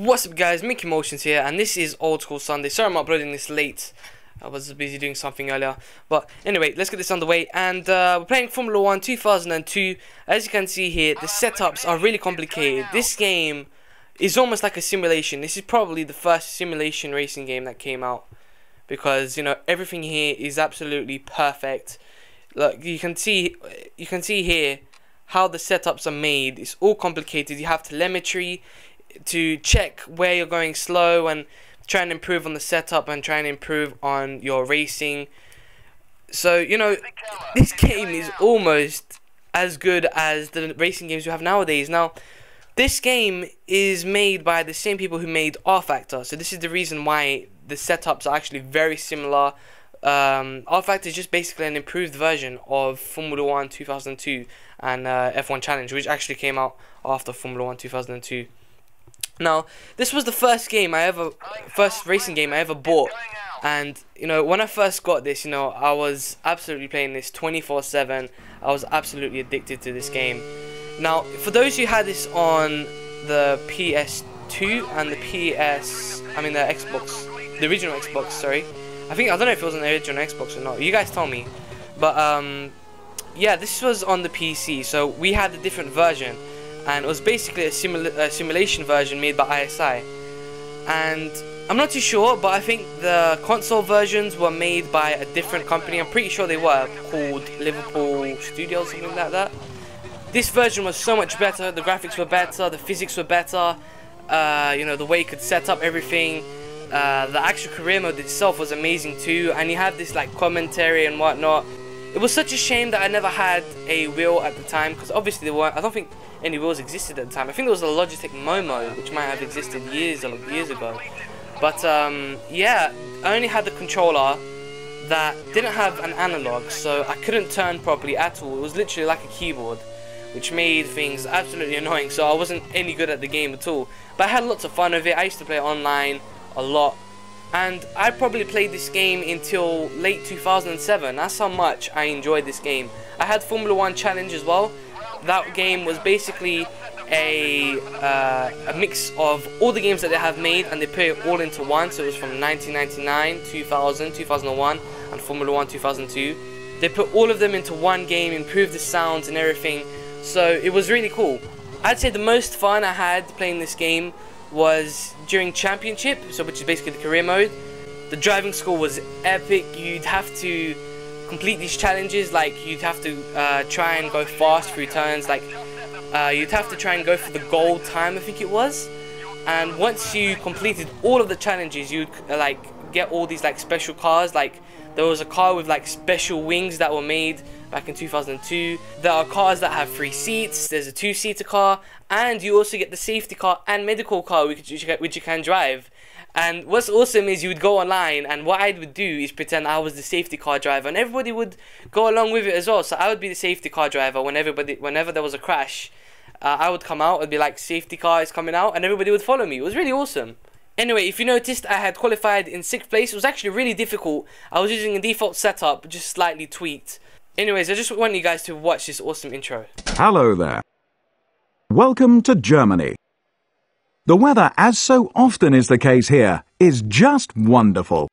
What's up guys, MickeyMoTiOnZ here, and this is Old School Sunday. Sorry I'm uploading this late. I was busy doing something earlier. But anyway, let's get this underway. And we're playing Formula 1 2002. As you can see here, the setups are really complicated. This game is almost like a simulation. This is probably the first simulation racing game that came out. Because, you know, everything here is absolutely perfect. Look, you can see here how the setups are made. It's all complicated. You have telemetry to check where you're going slow and try and improve on the setup and try and improve on your racing. So, you know, this game is almost as good as the racing games you have nowadays. Now, this game is made by the same people who made R Factor, so this is the reason why the setups are actually very similar. R Factor is just basically an improved version of Formula 1 2002 and F1 Challenge, which actually came out after Formula 1 2002. Now, this was the first racing game I ever bought, and you know, when I first got this, you know, I was absolutely playing this 24/7. I was absolutely addicted to this game. Now, for those who had this on the PS2 and the the original Xbox, sorry. I don't know if it was on the original Xbox or not. You guys tell me. But yeah, this was on the PC, so we had a different version. And it was basically a simulation version made by ISI. And I'm not too sure, but I think the console versions were made by a different company. I'm pretty sure they were called Liverpool Studios, something like that. This version was so much better. The graphics were better, the physics were better. You know, the way you could set up everything. The actual career mode itself was amazing too. And you had this like commentary and whatnot. It was such a shame that I never had a wheel at the time, because obviously there weren't. I don't think any wheels existed at the time. I think there was a Logitech Momo, which might have existed years ago. But yeah, I only had the controller that didn't have an analog, so I couldn't turn properly at all. It was literally like a keyboard, which made things absolutely annoying. So I wasn't any good at the game at all. But I had lots of fun with it. I used to play online a lot. And I probably played this game until late 2007. That's how much I enjoyed this game. I had Formula 1 Challenge as well. That game was basically a mix of all the games that they have made, and they put it all into one. So it was from 1999, 2000, 2001, and Formula 1 2002. They put all of them into one game, improved the sounds and everything. So it was really cool. I'd say the most fun I had playing this game was during championship, which is basically the career mode. The driving school was epic. You'd have to complete these challenges, like you'd have to try and go fast through turns, like you'd have to try and go for the gold time, I think it was. And once you completed all of the challenges, you'd like get all these like special cars. Like there was a car with like special wings that were made back in 2002. There are cars that have 3 seats. There's a 2-seater car, and you also get the safety car and medical car, which you can drive. And what's awesome is you would go online, and what I would do is pretend I was the safety car driver, and everybody would go along with it as well. So I would be the safety car driver whenever there was a crash. I would come out, I'd be like, safety car is coming out, and everybody would follow me. It was really awesome. Anyway, if you noticed, I had qualified in 6th place. It was actually really difficult. I was using a default setup, just slightly tweaked. Anyways, I just want you guys to watch this awesome intro. Hello there. Welcome to Germany. The weather, as so often is the case here, is just wonderful.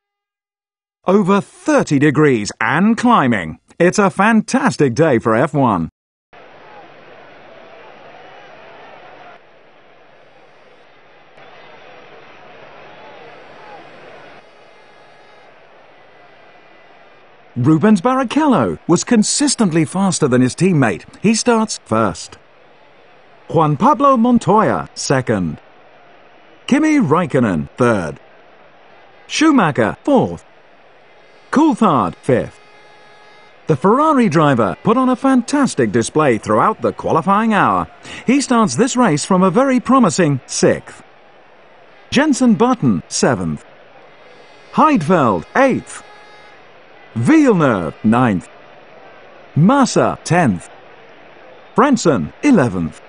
Over 30 degrees and climbing. It's a fantastic day for F1. Rubens Barrichello was consistently faster than his teammate. He starts first. Juan Pablo Montoya, second. Kimi Räikkönen, third. Schumacher, fourth. Coulthard, fifth. The Ferrari driver put on a fantastic display throughout the qualifying hour. He starts this race from a very promising sixth. Jenson Button, seventh. Heidfeld, eighth. Villeneuve, 9th. Massa, 10th. Frentzen, 11th.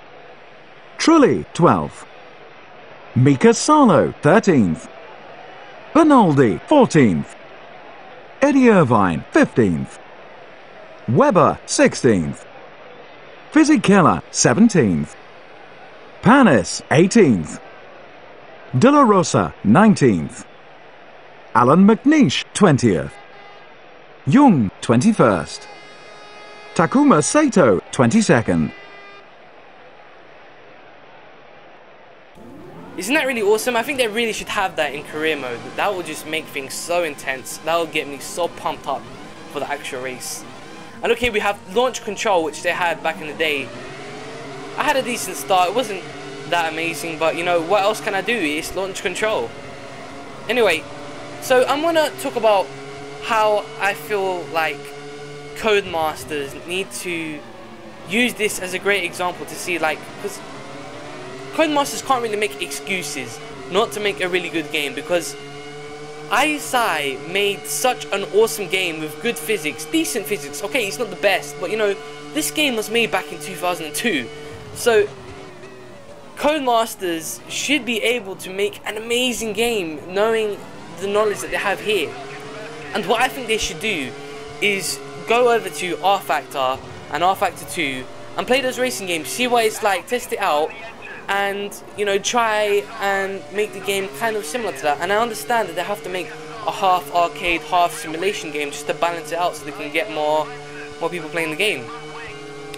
Trulli, 12th. Mika Salo, 13th. Bernaldi, 14th. Eddie Irvine, 15th. Webber, 16th. Fisichella, 17th. Panis, 18th. De La Rosa, 19th. Alan McNeish, 20th. Jung, 21st. Takuma Sato, 22nd. Isn't that really awesome? I think they really should have that in career mode. That would just make things so intense. That would get me so pumped up for the actual race. And okay, we have launch control, which they had back in the day. I had a decent start. It wasn't that amazing, but you know, what else can I do? It's launch control. Anyway, so I'm gonna talk about how I feel like Codemasters need to use this as a great example to see, like, because Codemasters can't really make excuses not to make a really good game, because ISI made such an awesome game with good physics, decent physics. Okay, it's not the best, but you know, this game was made back in 2002. So Codemasters should be able to make an amazing game knowing the knowledge that they have here. And what I think they should do is go over to R Factor and R Factor 2 and play those racing games, see what it's like, test it out, and you know, try and make the game kind of similar to that. And I understand that they have to make a half arcade, half simulation game just to balance it out so they can get more people playing the game.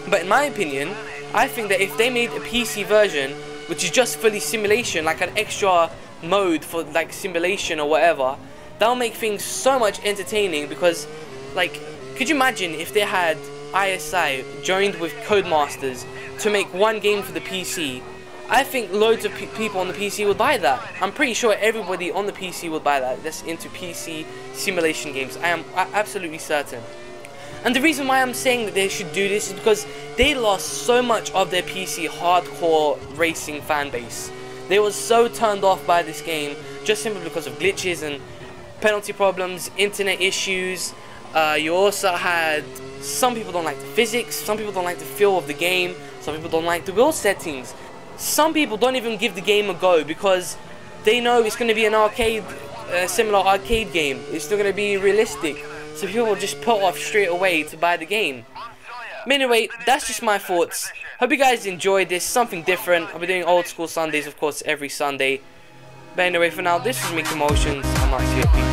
But in my opinion, I think that if they made a PC version which is just fully simulation, like an extra mode for like simulation or whatever, that'll make things so much entertaining. Because like, could you imagine if they had ISI joined with Codemasters to make one game for the PC? I think loads of people on the PC would buy that. I'm pretty sure everybody on the PC would buy that, that's into PC simulation games. I am absolutely certain. And the reason why I'm saying that they should do this is because they lost so much of their PC hardcore racing fan base. They were so turned off by this game just simply because of glitches and penalty problems, internet issues. You also had, some people don't like the physics, some people don't like the feel of the game, some people don't like the wheel settings. Some people don't even give the game a go because they know it's going to be an arcade, similar arcade game. It's still going to be realistic. So people will just put off straight away to buy the game. But anyway, that's just my thoughts. Hope you guys enjoyed this, something different. I'll be doing old school Sundays, of course, every Sunday. But anyway, for now, this is MickeyMoTiOnZ. I'm out here.